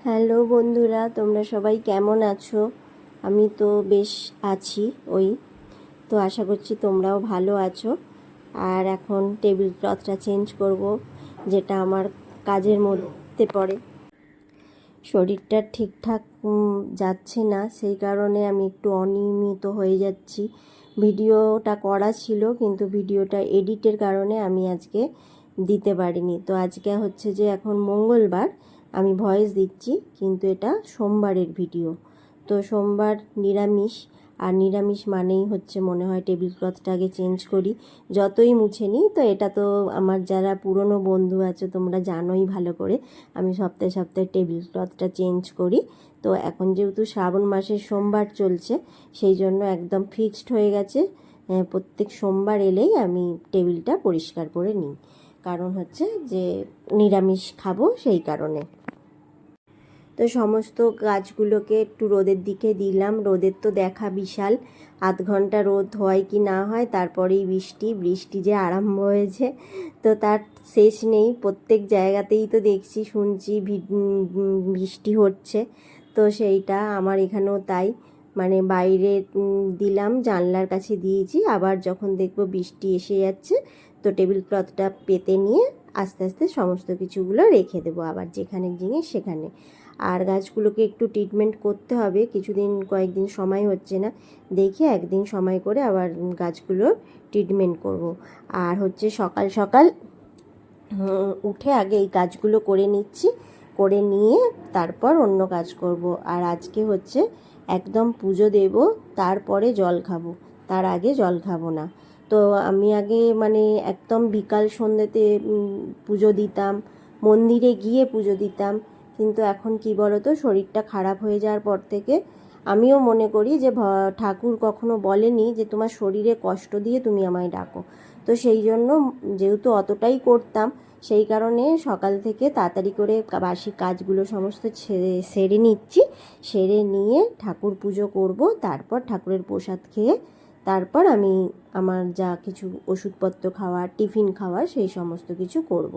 Hello বন্ধুরা, তোমরা সবাই কেমন আছো? আমি তো বেশ আছি। তো আশা করছি তোমরাও ভালো আছো। আর এখন টেবিল ক্লথটা চেঞ্জ করব, যেটা আমার কাজের মধ্যে পড়ে। শরীরটা ঠিকঠাক যাচ্ছে না, সেই কারণে আমি একটু অনিয়মিত হয়ে যাচ্ছি। ভিডিওটা করা ছিল, কিন্তু ভিডিওটা এডিটের কারণে আমি আজকে দিতে পারিনি। তো আজকে হচ্ছে যে এখন মঙ্গলবার, আমি ভয়েস দিচ্ছি, কিন্তু এটা সোমবারের ভিডিও। তো সোমবার নিরামিষ, আর নিরামিষ মানেই হচ্ছে মনে হয় টেবিল ক্লথটা আগে চেঞ্জ করি, যতই মুছে নিই। তো এটা তো আমার যারা পুরনো বন্ধু আছে তোমরা জানোই ভালো করে, আমি সপ্তাহে সপ্তাহে টেবিল ক্লথটা চেঞ্জ করি। তো এখন যেহেতু শ্রাবণ মাসের সোমবার চলছে, সেই জন্য একদম ফিক্সড হয়ে গেছে, প্রত্যেক সোমবার এলেই আমি টেবিলটা পরিষ্কার করে নিই। কারণ হচ্ছে যে নিরামিষ খাবো, সেই কারণে। তো সমস্ত গাছগুলোকে একটু রোদের দিকে দিলাম। রোদের তো দেখা বিশাল, আধ ঘন্টা রোদ হয় কি না হয়, তারপরেই বৃষ্টি যে আরম্ভ হয়েছে, তো তার শেষ নেই। প্রত্যেক জায়গাতেই তো দেখছি, শুনছি বৃষ্টি হচ্ছে। তো সেইটা আমার এখানেও তাই, মানে বাইরে দিলাম, জানলার কাছে দিয়েছি, আবার যখন দেখব বৃষ্টি এসে যাচ্ছে, তো টেবিল ক্লথটা পেতে নিয়ে আস্তে আস্তে সমস্ত কিছুগুলো রেখে দেবো আবার যেখানে জিনিস সেখানে। আর গাছগুলোকে একটু ট্রিটমেন্ট করতে হবে, কয়েকদিন সময় হচ্ছে না, দেখে একদিন সময় করে আবার গাছগুলোর ট্রিটমেন্ট করব। আর হচ্ছে সকাল সকাল উঠে আগে এই কাজগুলো করে নিচ্ছি, করে নিয়ে তারপর অন্য কাজ করব। আর আজকে হচ্ছে একদম পুজো দেব, তারপরে জল খাবো, তার আগে জল খাবো না। তো আমি আগে মানে একদম বিকাল সন্ধ্যেতে পুজো দিতাম, মন্দিরে গিয়ে পুজো দিতাম। কিন্তু এখন কি বলো তো, শরীরটা খারাপ হয়ে যাওয়ার পর থেকে আমিও মনে করি যে ঠাকুর কখনো বলেনি যে তোমার শরীরে কষ্ট দিয়ে তুমি আমায় ডাকো। তো সেই জন্য যেহেতু অতটাই করতাম, সেই কারণে সকাল থেকে তাড়াতাড়ি করে বাসি কাজগুলো সমস্ত সেরে নিচ্ছি। সেরে নিয়ে ঠাকুর পুজো করব, তারপর ঠাকুরের প্রসাদ খেয়ে তারপর আমি আমার যা কিছু ওষুধপত্র খাওয়ার, টিফিন খাওয়ার, সেই সমস্ত কিছু করব।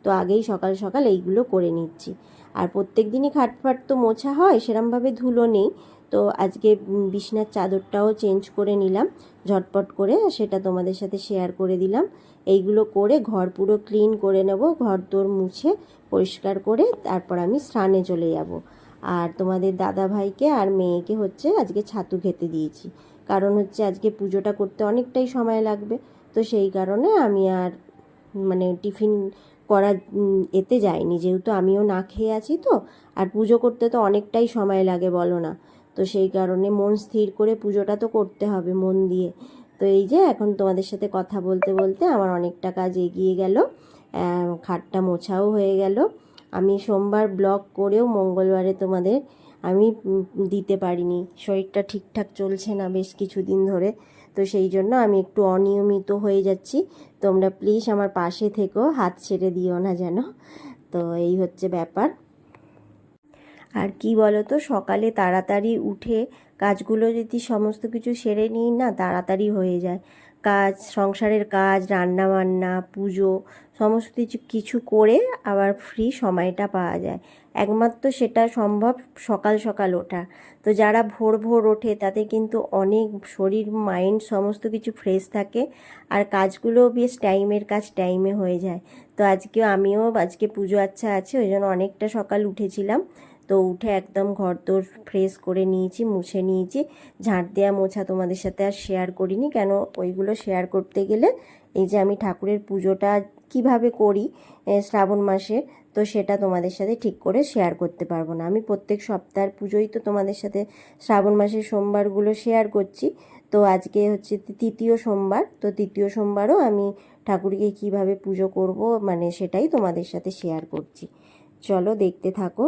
তো আগেই সকাল সকাল এইগুলো করে নিচ্ছি। আর প্রত্যেক দিনই খাটফাট তো মোছা হয়, সেরমভাবে ধুলো নেই। তো আজকে বিছনার চাদরটাও চেঞ্জ করে নিলাম ঝটপট করে, সেটা তোমাদের সাথে শেয়ার করে দিলাম। এইগুলো করে ঘর পুরো ক্লিন করে নেব, ঘর দোর মুছে পরিষ্কার করে তারপর আমি স্নানে চলে যাব। আর তোমাদের দাদা ভাইকে আর মেয়েকে হচ্ছে আজকে ছাতু খেতে দিয়েছি, কারণ হচ্ছে আজকে পুজোটা করতে অনেকটাই সময় লাগবে। তো সেই কারণে আমি আর মানে টিফিন করা এতে যায়নি, যেহেতু আমিও না খেয়ে আছি। তো আর পুজো করতে তো অনেকটাই সময় লাগে, বলো না? তো সেই কারণে মন স্থির করে পুজোটা তো করতে হবে মন দিয়ে। তো এই যে এখন তোমাদের সাথে কথা বলতে বলতে আমার অনেকটা কাজ এগিয়ে গেল, খাটটা মোছাও হয়ে গেল। আমি সোমবার ব্লগ করেও মঙ্গলবারে তোমাদের আমি দিতে পারিনি, শরীরটা ঠিকঠাক চলছে না বেশ কিছুদিন ধরে। তো সেই জন্য আমি একটু অনিয়মিত হয়ে যাচ্ছি। তোমরা প্লিজ আমার পাশে থেকো, হাত ছেড়ে দিও না যেন। তো এই হচ্ছে ব্যাপার। আর কি বলো তো, সকালে তাড়াতাড়ি উঠে কাজগুলো যদি সমস্ত কিছু সেরে নিই না, তাড়াতাড়ি হয়ে যায় কাজ, সংসারের কাজ, রান্না বান্না, পুজো, সমস্ত কিছু করে আবার ফ্রি সময়টা পাওয়া যায়। একমাত্র সেটা সম্ভব সকাল সকাল ওঠা। তো যারা ভোর ভোর ওঠে তাদের কিন্তু অনেক শরীর মাইন্ড সমস্ত কিছু ফ্রেশ থাকে, আর কাজগুলো বেশ টাইমের কাজ টাইমে হয়ে যায়। তো আজকে পুজো আচ্ছা আছে, ওই জন্য অনেকটা সকাল উঠেছিলাম। তো উঠে একদম ঘর দোর ফ্রেশ করে নিয়েছি, মুছে নিয়েছি। ঝাঁট দেওয়া মোছা তোমাদের সাথে আর শেয়ার করিনি, কেন ওইগুলো শেয়ার করতে গেলে এই যে আমি ঠাকুরের পুজোটা কিভাবে করি শ্রাবণ মাসে, তো সেটা তোমাদের সাথে ঠিক করে শেয়ার করতে পারবো না। আমি প্রত্যেক সপ্তাহের পুজোই তো তোমাদের সাথে শ্রাবণ মাসের সোমবারগুলো শেয়ার করছি। তো আজকে হচ্ছে তৃতীয় সোমবার, তো তৃতীয় সোমবারও আমি ঠাকুরকে কিভাবে পুজো করব মানে সেটাই তোমাদের সাথে শেয়ার করছি। চলো দেখতে থাকো।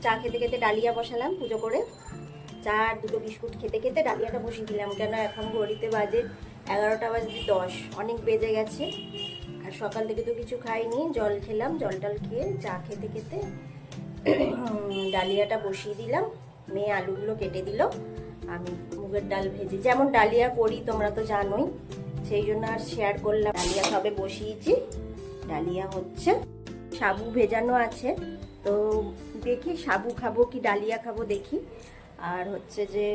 চা খেতে খেতে ডালিয়া বসালাম পুজো করে। চা আর দুটো বিস্কুট খেতে খেতে ডালিয়াটা বসিয়ে দিলাম, কেন এখন ঘড়িতে বাজে 11টা বাজে 10, অনেক বেজে গেছে। আর সকাল থেকে তো কিছু খাইনি, জল খেলাম, জল টল খেয়ে চা খেতে খেতে ডালিয়াটা বসিয়ে দিলাম। মেয়ে আলুগুলো কেটে দিল, আমি মুগের ডাল ভেজে যেমন ডালিয়া করি তোমরা তো জানোই, সেই জন্য আর শেয়ার করলাম। ডালিয়া সবে বসিয়েছি, ডালিয়া হচ্ছে, সাবু ভেজানো আছে, তো দেখি সাবু খাবো কি ডালিয়া খাবো দেখি। আর হচ্ছে যে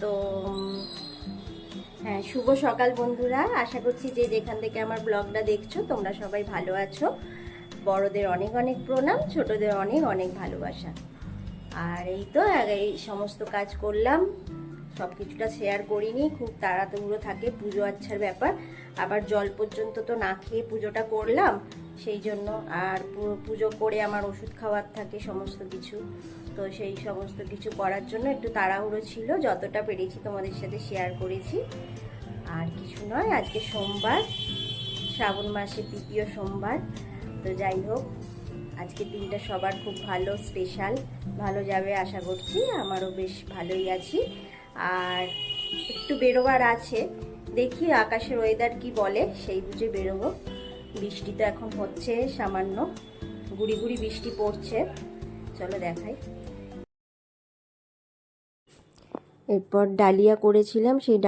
তো হ্যাঁ, শুভ সকাল বন্ধুরা। আশা করছি যে যেখান থেকে আমার ব্লগটা দেখছো তোমরা সবাই ভালো আছো। বড়দের অনেক অনেক প্রণাম, ছোটদের অনেক অনেক ভালোবাসা। আর এই তো এই সমস্ত কাজ করলাম, সব কিছুটা শেয়ার করিনি, খুব তাড়াতাড়ি থাকে পুজো আচ্ছার ব্যাপার। আবার জল পর্যন্ত তো না খেয়ে পুজোটা করলাম, সেই জন্য। আর পুজো করে আমার ওষুধ খাওয়ার থাকে সমস্ত কিছু, তো সেই সমস্ত কিছু করার জন্য একটু তাড়াহুড়ো ছিল। যতটা পেরেছি তোমাদের সাথে শেয়ার করেছি, আর কিছু নয়। আজকে সোমবার, শ্রাবণ মাসে তৃতীয় সোমবার। তো যাই হোক, আজকের দিনটা সবার খুব ভালো, স্পেশাল ভালো যাবে আশা করছি। আমারও বেশ ভালোই আছি। আর একটু বেরোবার আছে, দেখি আকাশের ওয়েদার কি বলে, সেই বুঝে বেরোবো। বৃষ্টি তো এখন হচ্ছে, সামান্য গুড়ি গুড়ি বৃষ্টি পড়ছে, চলো দেখাই। এরপর ডালিয়া করেছিলাম, সেই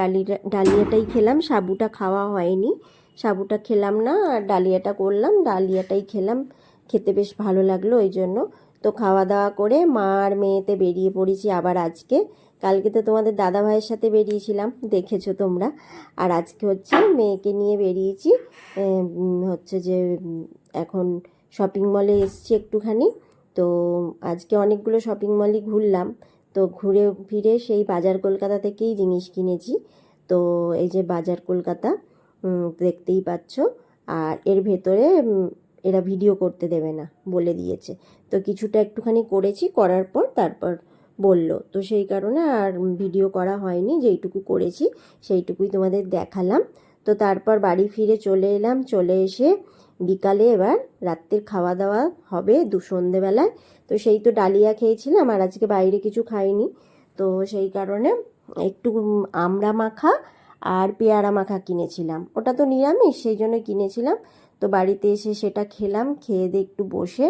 ডালিয়াটাই খেলাম, সাবুটা খাওয়া হয়নি, সাবুটা খেলাম না, আর ডালিয়াটা করলাম, ডালিয়াটাই খেলাম। খেতে বেশ ভালো লাগলো ওই জন্য। তো খাওয়া দাওয়া করে মা আর মেয়েতে বেরিয়ে পড়েছি আবার আজকে। কালকে তো তোমাদের দাদা ভাইয়ের সাথে বেরিয়েছিলাম, দেখেছো তোমরা। আর আজকে হচ্ছে মেয়েকে নিয়ে বেরিয়েছি, হচ্ছে যে এখন শপিং মলে এসছি একটুখানি। তো আজকে অনেকগুলো শপিং মলই ঘুরলাম। তো ঘুরে ফিরে সেই বাজার কলকাতা থেকেই জিনিস কিনেছি। তো এই যে বাজার কলকাতা দেখতেই পাচ্ছ। আর এর ভেতরে এরা ভিডিও করতে দেবে না বলে দিয়েছে, তো কিছুটা একটুখানি করেছি, করার পর তারপর বলল, তো সেই কারণে আর ভিডিও করা হয়নি, যেইটুকু করেছি সেইটুকুই তোমাদের দেখালাম। তো তারপর বাড়ি ফিরে চলে এলাম, চলে এসে বিকালে এবার রাত্রের খাওয়া দাওয়া হবে সন্ধেবেলায়। তো সেই তো ডালিয়া খেয়েছিলাম, আর আজকে বাইরে কিছু খাইনি, তো সেই কারণে একটু আমড়া মাখা আর পেয়ারা মাখা কিনেছিলাম, ওটা তো নিরামিষ সেই জন্য কিনেছিলাম। তো বাড়িতে এসে সেটা খেলাম, খেয়ে দিয়ে একটু বসে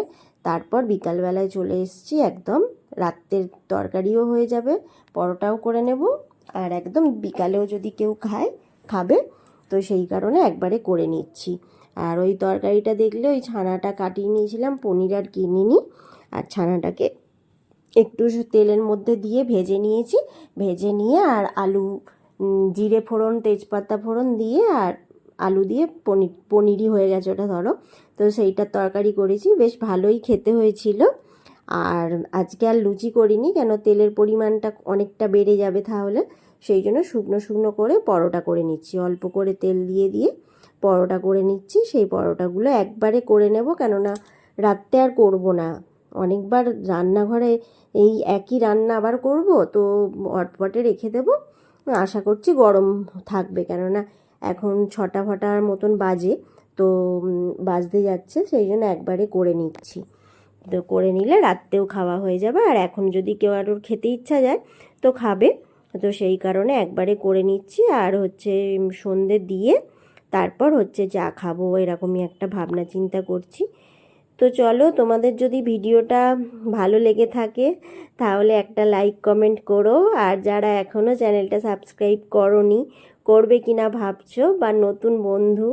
তারপর বিকালবেলায় চলে এসেছি। একদম রাত্রের তরকারিও হয়ে যাবে, পরোটাও করে নেব, আর একদম বিকালেও যদি কেউ খাবে, তো সেই কারণে একবারে করে নিচ্ছি। আর ওই তরকারিটা দেখলে ওই ছানাটা কাটিয়ে নিয়েছিলাম, পনির আর কিনিনি। আর ছানাটাকে একটু তেলের মধ্যে দিয়ে ভেজে নিয়েছি, ভেজে নিয়ে আর আলু, জিরে ফোড়ন, তেজপাতা ফোড়ন দিয়ে আর আলু দিয়ে পনিরই হয়ে গেছে ওটা ধরো। তো সেইটার তরকারি করেছি, বেশ ভালোই খেতে হয়েছিল। আর আজকে আর লুচি করিনি, কেন তেলের পরিমাণটা অনেকটা বেড়ে যাবে তাহলে, সেই জন্য শুকনো শুকনো করে পরোটা করে নিচ্ছি, অল্প করে তেল দিয়ে দিয়ে পরোটা করে নিচ্ছি। সেই পরোটাগুলো একবারে করে নেব, কেননা রাত্রে আর করব না, অনেকবার রান্নাঘরে এই একই রান্না আবার করব, তো হটপটে রেখে দেবো। আশা করছি গরম থাকবে, কেননা এখন 6টা ফটার মতন বাজে, তো বাজতে যাচ্ছে, সেই জন্য একবারে করে নিচ্ছি। তো করে নিলে রাত্রেও খাওয়া হয়ে যাবে। আর এখন যদি কেউ আরও খেতে ইচ্ছা যায় তো খাবে, তো সেই কারণে একবারে করে নিচ্ছি। আর হচ্ছে সন্ধে দিয়ে তারপর হচ্ছে যা খাবো এরকমই একটা ভাবনা চিন্তা করছি। তো চলো, তোমাদের যদি ভিডিওটা ভালো লেগে থাকে তাহলে একটা লাইক কমেন্ট করো। আর যারা এখনও চ্যানেলটা সাবস্ক্রাইব করোনি, করবে কি না ভাবছো বা নতুন বন্ধু,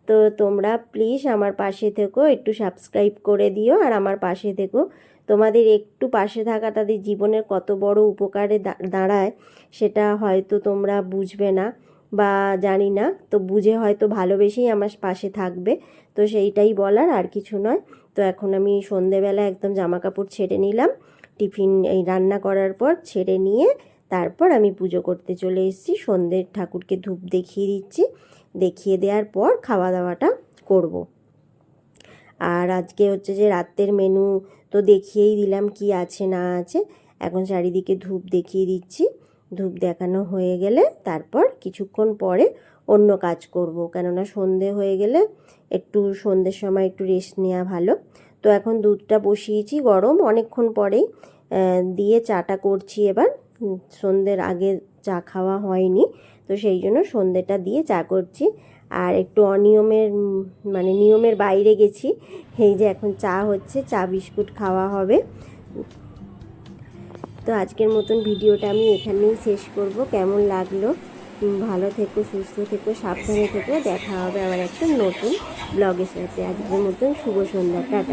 তো তোমরা প্লিজ আমার পাশে থেকো, একটু সাবস্ক্রাইব করে দিও আর আমার পাশে থেকো। তোমাদের একটু পাশে থাকা তাদের জীবনের কত বড় উপকারে দাঁড়ায় সেটা হয়তো তোমরা বুঝবে না বা জানি না, তো বুঝে হয়তো ভালোবেসেই আমার পাশে থাকবে। তো সেইটাই বলার, আর কিছু নয়। তো এখন আমি সন্ধেবেলা একদম জামা কাপড় ছেড়ে নিলাম, টিফিন এই রান্না করার পর ছেড়ে নিয়ে তারপর আমি পুজো করতে চলে এসেছি। সন্ধ্যের ঠাকুরকে ধূপ দেখিয়ে দিচ্ছি, দেখিয়ে দেওয়ার পর খাওয়া দাওয়াটা করব। আর আজকে হচ্ছে যে রাতের মেনু তো দেখিয়েই দিলাম কি আছে না আছে। এখন চারিদিকে ধূপ দেখিয়ে দিচ্ছি। ধূপ দেখানো হয়ে গেলে তারপর কিছুক্ষণ পরে অন্য কাজ করব, কেননা সন্ধে হয়ে গেলে একটু সন্ধ্যের সময় একটু রেস্ট নেওয়া ভালো। তো এখন দুধটা বসিয়েছি গরম অনেকক্ষণ পরেই, দিয়ে চাটা করছি এবার। সন্ধ্যের আগে চা খাওয়া হয়নি, তো সেই জন্য সন্ধ্যেটা দিয়ে চা করছি। আর একটু অনিয়মের মানে নিয়মের বাইরে গেছি, এই যে এখন চা হচ্ছে, চা বিস্কুট খাওয়া হবে। তো আজকের মতন ভিডিওটা আমি এখানেই শেষ করব। কেমন লাগলো? ভালো থেকো, সুস্থ থেকো, সাবধানে থেকো। দেখা হবে আবার একটা নতুন ব্লগের সাথে। আজকের মতন শুভ সন্ধ্যা, টাটা।